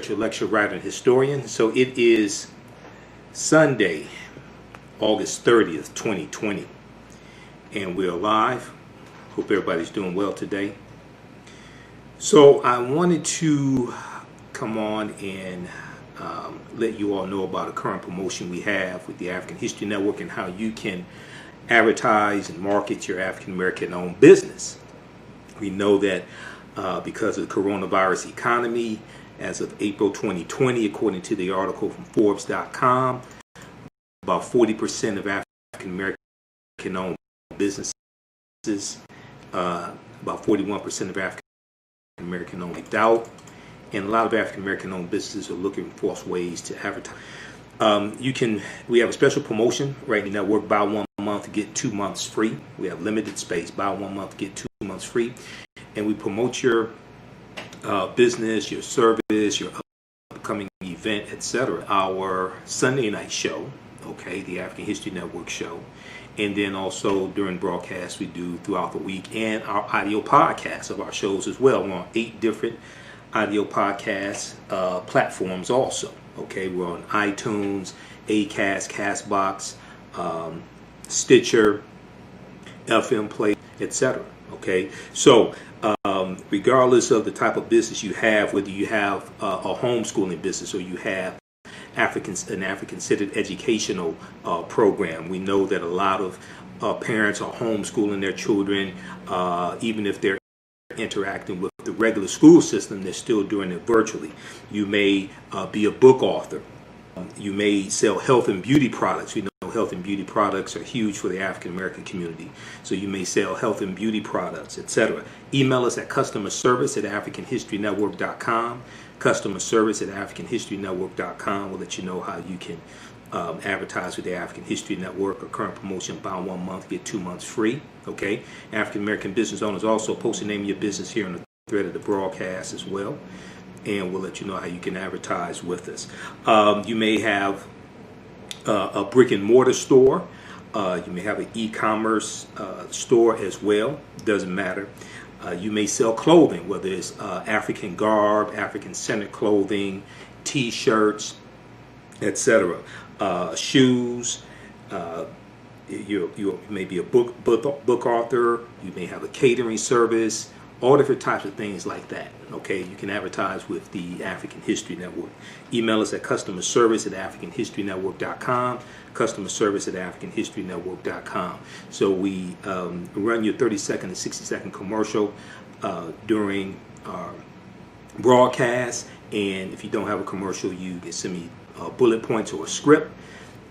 intellectual lecture writer and historian. So it is Sunday, August 30th, 2020, and we're live. Hope everybody's doing well today. So I wanted to come on and let you all know about a current promotion we have with the African History Network and how you can advertise and market your African American owned business. We know that because of the coronavirus economy, as of April 2020, according to the article from Forbes.com, about 40% of African American owned businesses, about 41% of African American owned out, and a lot of African American owned businesses are looking for ways to advertise. We have a special promotion right now. We're buy 1 month, get 2 months free. We have limited space. Buy 1 month, get 2 months free. And we promote your business, your service, your upcoming event, etc. Our Sunday night show, okay, the African History Network show. And then also during broadcasts we do throughout the week, and our audio podcasts of our shows as well. We're on 8 different audio podcast platforms also. Okay, we're on iTunes, Acast, Castbox, Stitcher, FM Play, etc. Okay, so regardless of the type of business you have, whether you have a homeschooling business or you have an African-centered educational program, we know that a lot of parents are homeschooling their children, even if they're interacting with the regular school system, they're still doing it virtually. You may be a book author. You may sell health and beauty products. We know health and beauty products are huge for the African American community. So you may sell health and beauty products, etc. Email us at customerservice@africanhistorynetwork.com. Customerservice@africanhistorynetwork.com will let you know how you can advertise with the African History Network. A current promotion: buy 1 month, get 2 months free. Okay. African American business owners also post the name of your business here in the thread of the broadcast as well, and we'll let you know how you can advertise with us. You may have a brick and mortar store. You may have an e-commerce store as well. Doesn't matter. You may sell clothing, whether it's African garb, African-centered clothing, T-shirts, etc. Shoes. You may be a book author. You may have a catering service. All different types of things like that. Okay, you can advertise with the African History Network. Email us at customerservice@africanhistorynetwork.com. Customerservice@africanhistorynetwork.com. So we run your 30-second and 60-second commercial during our broadcast. And if you don't have a commercial, you can send me bullet points or a script.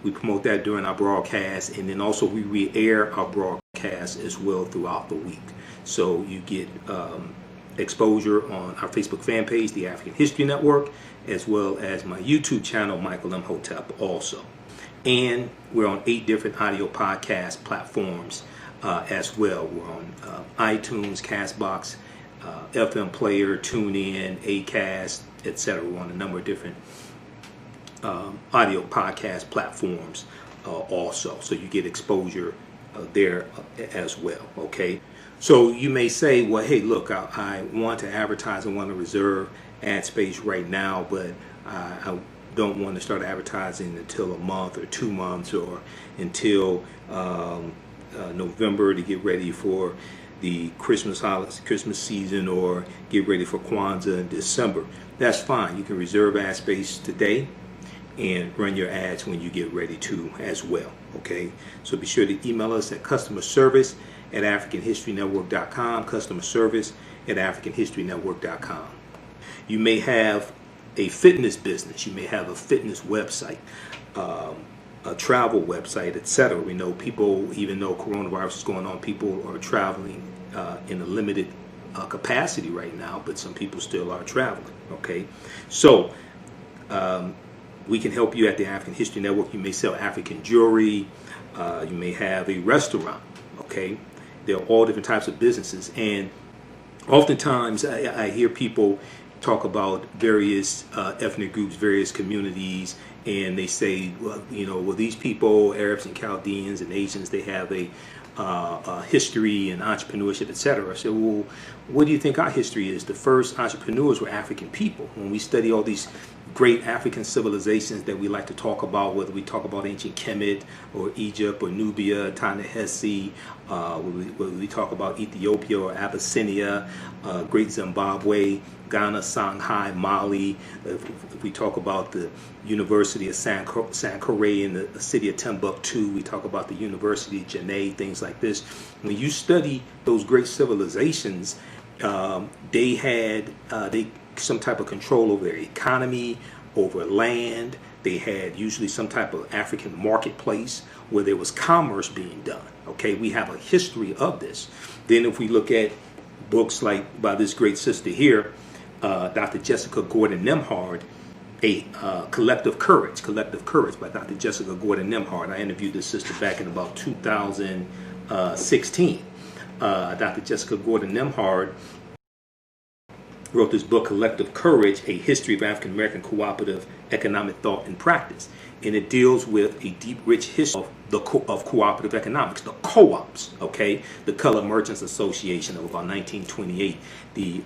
We promote that during our broadcast, and then also we re-air our broadcast as well throughout the week. So you get exposure on our Facebook fan page, the African History Network, as well as my YouTube channel, Michael M. Hotep, also. And we're on 8 different audio podcast platforms as well. We're on iTunes, Castbox, FM Player, TuneIn, Acast, etc. We're on a number of different audio podcast platforms also, so you get exposure there as well. Okay, so you may say, well, hey, look, I want to advertise, I want to reserve ad space right now, but I don't want to start advertising until a month or 2 months or until November to get ready for the Christmas holidays, Christmas season, or get ready for Kwanzaa in December. That's fine. You can reserve ad space today and run your ads when you get ready to as well. Okay, so be sure to email us at customerservice@africanhistorynetwork.com. Customerservice@africanhistorynetwork.com. You may have a fitness business. You may have a fitness website, a travel website, etc. We know people, even though coronavirus is going on, people are traveling in a limited capacity right now, but some people still are traveling. Okay, so we can help you at the African History Network. You may sell African jewelry. You may have a restaurant. Okay, there are all different types of businesses, and oftentimes I hear people talk about various ethnic groups, various communities, and they say, well, these people, Arabs and Chaldeans and Asians, they have a history and entrepreneurship, etc. I said, well, what do you think our history is? The first entrepreneurs were African people. When we study all these great African civilizations that we like to talk about, whether we talk about ancient Kemet or Egypt or Nubia, Ta-Nehisi, whether we talk about Ethiopia or Abyssinia, Great Zimbabwe, Ghana, Shanghai, Mali, if we talk about the University of Sankore in the city of Timbuktu, we talk about the University of Janneh, things like this. When you study those great civilizations, they had some type of control over their economy, over land. They had usually some type of African marketplace where there was commerce being done. Okay, we have a history of this. Then if we look at books like by this great sister here, Dr. Jessica Gordon Nemhard, Collective Courage by Dr. Jessica Gordon Nemhard. I interviewed this sister back in about 2016. Dr. Jessica Gordon Nemhard wrote this book, Collective Courage, A History of African American Cooperative Economic Thought and Practice. And it deals with a deep, rich history of cooperative economics, the co-ops, okay? The Colored Merchants Association of about 1928, the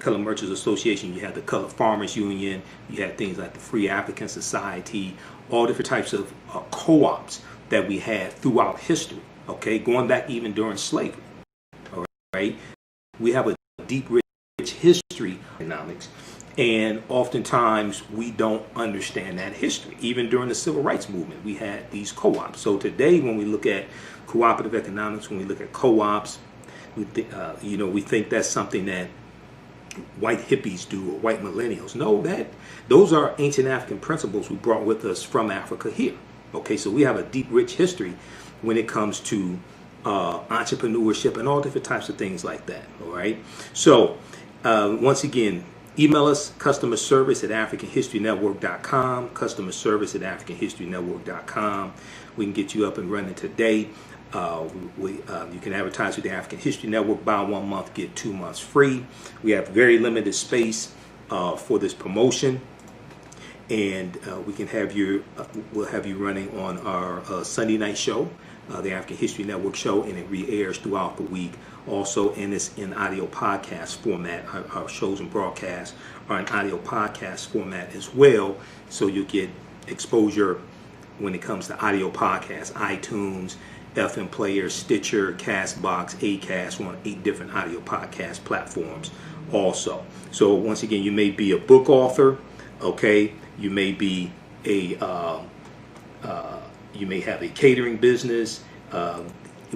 Colored Merchants Association, you had the Colored Farmers Union, you had things like the Free African Society, all different types of co-ops that we had throughout history, okay, going back even during slavery, all right? We have a deep, rich history of economics, and oftentimes we don't understand that history. Even during the Civil Rights Movement, we had these co-ops. So today, when we look at cooperative economics, when we look at co-ops, we think that's something that white hippies do or white millennials. No, those are ancient African principles we brought with us from Africa here. Okay, so we have a deep, rich history when it comes to entrepreneurship and all different types of things like that. All right. So once again, email us customer service at AfricanHistoryNetwork.com. Customer service at AfricanHistoryNetwork.com. We can get you up and running today. You can advertise with the African History Network. Buy 1 month, get 2 months free. We have very limited space for this promotion, and we can have we'll have you running on our Sunday night show, the African History Network show, and it re-airs throughout the week. Also, and it's in audio podcast format. Our shows and broadcasts are in audio podcast format as well, so you'll get exposure when it comes to audio podcasts, iTunes, FM Player, Stitcher, Castbox, Acast. We're on 8 different audio podcast platforms also. So once again, you may be a book author, okay? You may be you may have a catering business.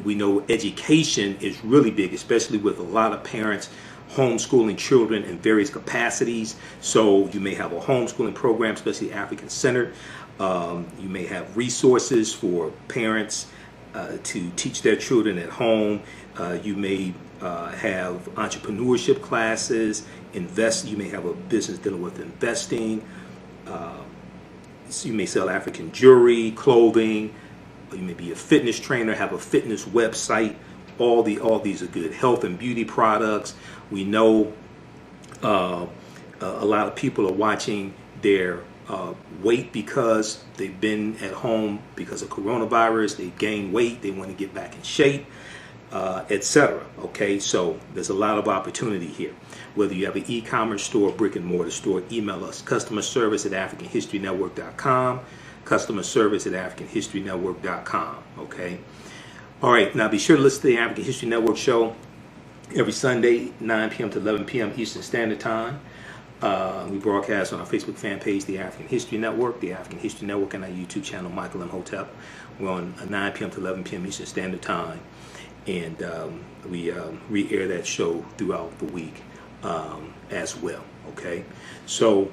We know education is really big, especially with a lot of parents homeschooling children in various capacities. So you may have a homeschooling program, especially African-centered. You may have resources for parents to teach their children at home. You may have entrepreneurship classes, you may have a business dealing with investing. So you may sell African jewelry, clothing. You may be a fitness trainer, have a fitness website. All these are good. Health and beauty products. We know a lot of people are watching their weight because they've been at home because of coronavirus. They've gained weight. They want to get back in shape, etc. Okay, so there's a lot of opportunity here. Whether you have an e-commerce store, brick and mortar store, email us. Customer service at AfricanHistoryNetwork.com. Customer service at AfricanHistoryNetwork.com. Okay. All right. Now be sure to listen to the African History Network show every Sunday, 9 p.m. to 11 p.m. Eastern Standard Time. We broadcast on our Facebook fan page, the African History Network, the African History Network, and our YouTube channel, Michael M. Hotep. We're on 9 p.m. to 11 p.m. Eastern Standard Time, and we re-air that show throughout the week as well. Okay, so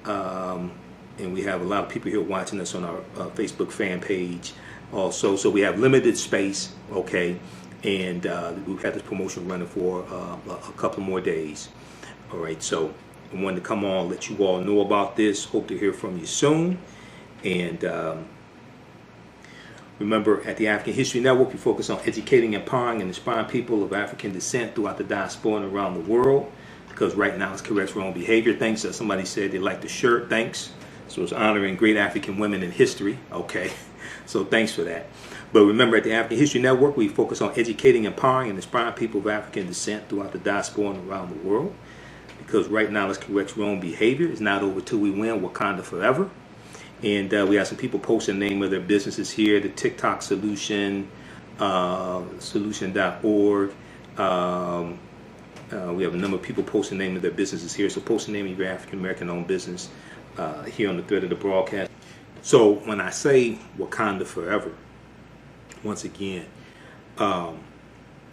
and we have a lot of people here watching us on our Facebook fan page also. So we have limited space. Okay, and we've had this promotion running for a couple more days. All right, so I wanted to come on, let you all know about this. Hope to hear from you soon. And remember, at the African History Network, we focus on educating, empowering, and inspiring people of African descent throughout the diaspora and around the world. Because right now it's corrects wrong behavior. Thanks. Somebody said they like the shirt. Thanks. So it's honoring great African women in history. Okay, so thanks for that. But remember, at the African History Network, we focus on educating, empowering, and inspiring people of African descent throughout the diaspora and around the world. Because right now, let's correct wrong behavior. It's not over till we win. Wakanda forever. And we have some people posting the name of their businesses here. The TikTok Solution, solution.org. We have a number of people posting the name of their businesses here. So post the name of your African American owned business here on the thread of the broadcast. So when I say Wakanda forever, once again,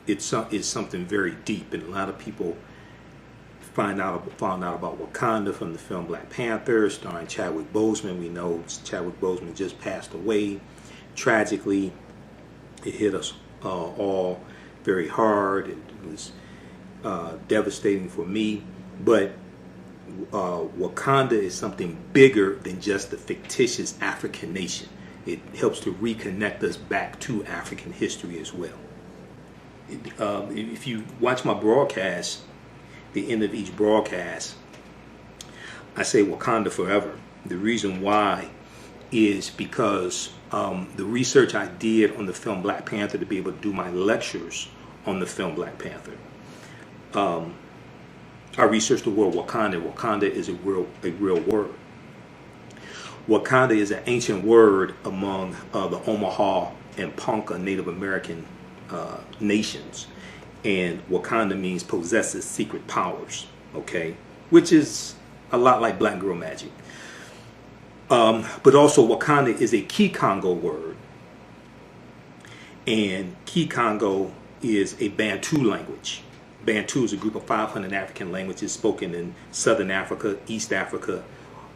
it's something very deep, and a lot of people found out about Wakanda from the film Black Panther, starring Chadwick Boseman. We know Chadwick Boseman just passed away. Tragically, it hit us all very hard. It was devastating for me. But Wakanda is something bigger than just the fictitious African nation. It helps to reconnect us back to African history as well. If you watch my broadcast, the end of each broadcast, I say Wakanda forever. The reason why is because the research I did on the film Black Panther to be able to do my lectures on the film Black Panther. I researched the word Wakanda. Wakanda is a real word. Wakanda is an ancient word among the Omaha and Ponca Native American nations. And Wakanda means possesses secret powers, okay? Which is a lot like black girl magic. But also Wakanda is a Kikongo word. And Kikongo is a Bantu language. Bantu is a group of 500 African languages spoken in Southern Africa, East Africa,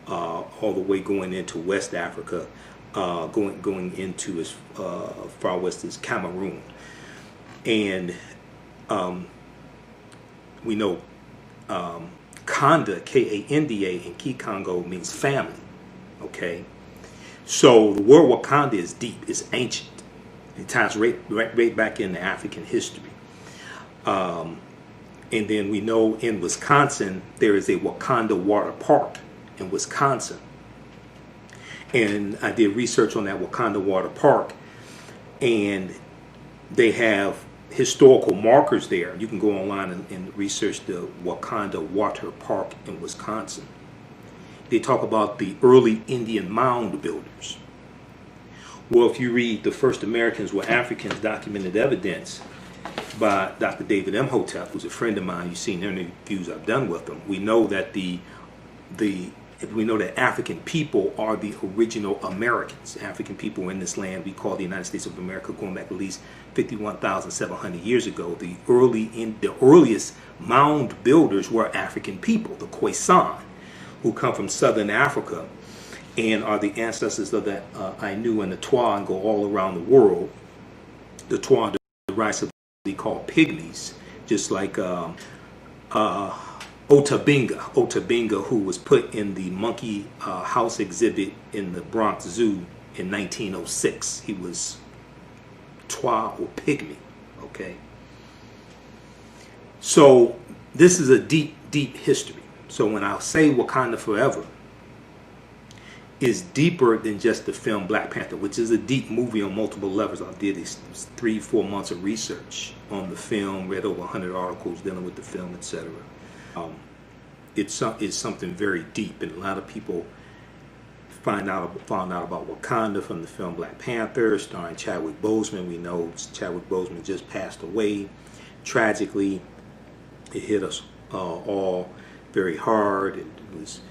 all the way going into West Africa, going into as far west as Cameroon. And we know Kanda, K-A-N-D-A, in Kikongo means family. Okay, so the word Wakanda is deep, it's ancient. It ties right back into African history. And then we know in Wisconsin there is a Wakanda Water Park in Wisconsin. And I did research on that Wakanda Water Park, and they have historical markers there. You can go online and research the Wakanda Water Park in Wisconsin. They talk about the early Indian mound builders. Well, if you read The First Americans Were Africans, Documented Evidence by Dr. David Imhotep, who's a friend of mine, you've seen interviews I've done with him, we know that African people are the original Americans. African people in this land we call the United States of America, going back at least 51,700 years ago. The earliest mound builders were African people, the Khoisan, who come from Southern Africa and are the ancestors of the Ainu and the Twa, and go all around the world. The Twa are derisively called pygmies, just like Otabinga, who was put in the monkey house exhibit in the Bronx Zoo in 1906. He was Twa or pygmy. Okay. So this is a deep, deep history. So when I say Wakanda forever, is deeper than just the film Black Panther, which is a deep movie on multiple levels. I did these 3-4 months of research on the film, read over 100 articles dealing with the film, etc. It's something very deep, and a lot of people found out about Wakanda from the film Black Panther, starring Chadwick Boseman. We know Chadwick Boseman just passed away. Tragically, it hit us all very hard. It was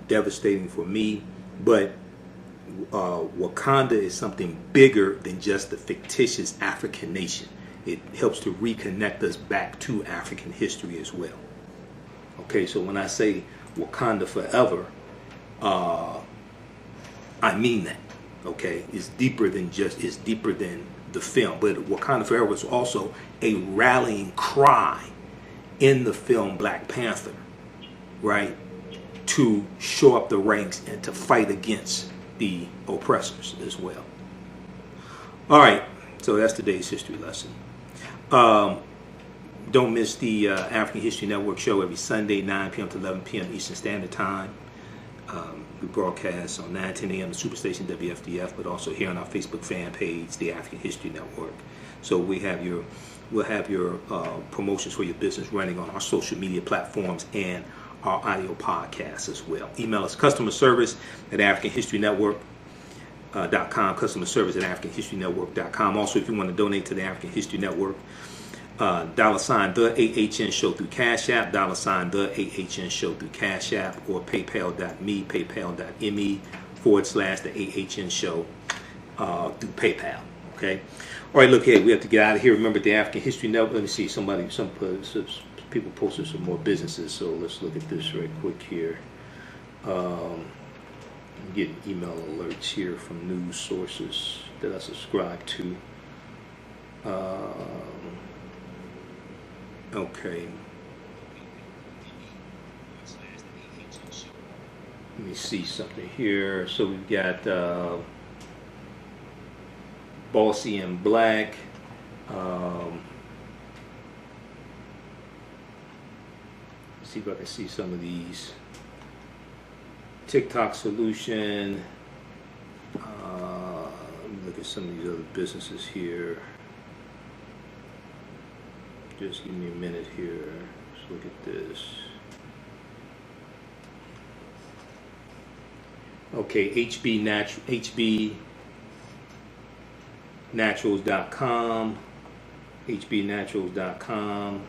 devastating for me. But Wakanda is something bigger than just the fictitious African nation. It helps to reconnect us back to African history as well. Okay, so when I say Wakanda forever, I mean that. Okay, it's deeper than the film. But Wakanda forever is also a rallying cry in the film Black Panther, right? To show up the ranks and to fight against the oppressors as well. All right, so that's today's history lesson. Don't miss the African History Network show every Sunday, 9 p.m. to 11 p.m. Eastern Standard Time. We broadcast on 9:10 a.m. the Superstation WFDF, but also here on our Facebook fan page, the African History Network. So we'll have your promotions for your business running on our social media platforms and our audio podcasts as well. Email us customer service at AfricanHistoryNetwork.com, customer service at AfricanHistoryNetwork.com. Also, if you want to donate to the African History Network, $, the AHN show through Cash App, $, the AHN show through Cash App, or paypal.me, paypal.me/the AHN show through PayPal. Okay. All right, look here, we have to get out of here. Remember the African History Network. Let me see, some people posted some more businesses, so let's look at this right quick here. I'm getting email alerts here from news sources that I subscribe to. Okay. Let me see something here. So we've got Bossy and Black. See if I can see some of these. TikTok Solution. Let me look at some of these other businesses here. Just give me a minute here. Let's look at this. Okay, HBNaturals.com. HBNaturals.com.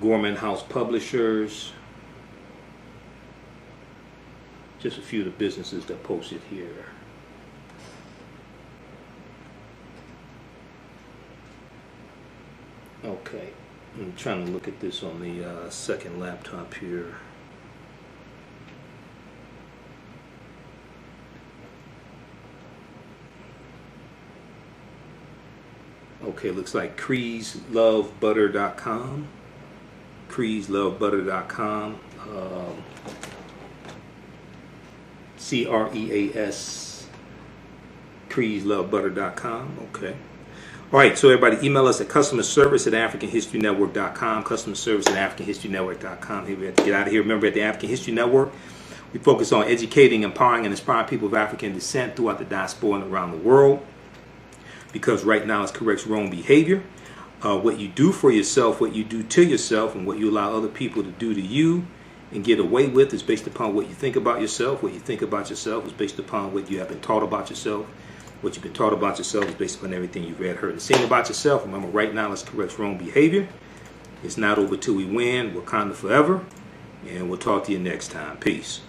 Gorman House Publishers. Just a few of the businesses that posted here. Okay, I'm trying to look at this on the second laptop here. Okay, looks like CreesLoveButter.com. CreesLoveButter.com. CREAS. CreesLoveButter.com. Okay. All right, so everybody email us at customer service at AfricanHistoryNetwork.com. Customer service at AfricanHistoryNetwork.com. Here we have to get out of here. Remember, at the African History Network, we focus on educating, empowering, and inspiring people of African descent throughout the diaspora and around the world. Because right now it corrects wrong behavior. What you do for yourself, what you do to yourself, and what you allow other people to do to you and get away with is based upon what you think about yourself. What you think about yourself is based upon what you have been taught about yourself. What you've been taught about yourself is based upon everything you've read, heard, and seen about yourself. Remember, right now, let's correct wrong behavior. It's not over till we win. Wakanda forever. And we'll talk to you next time. Peace.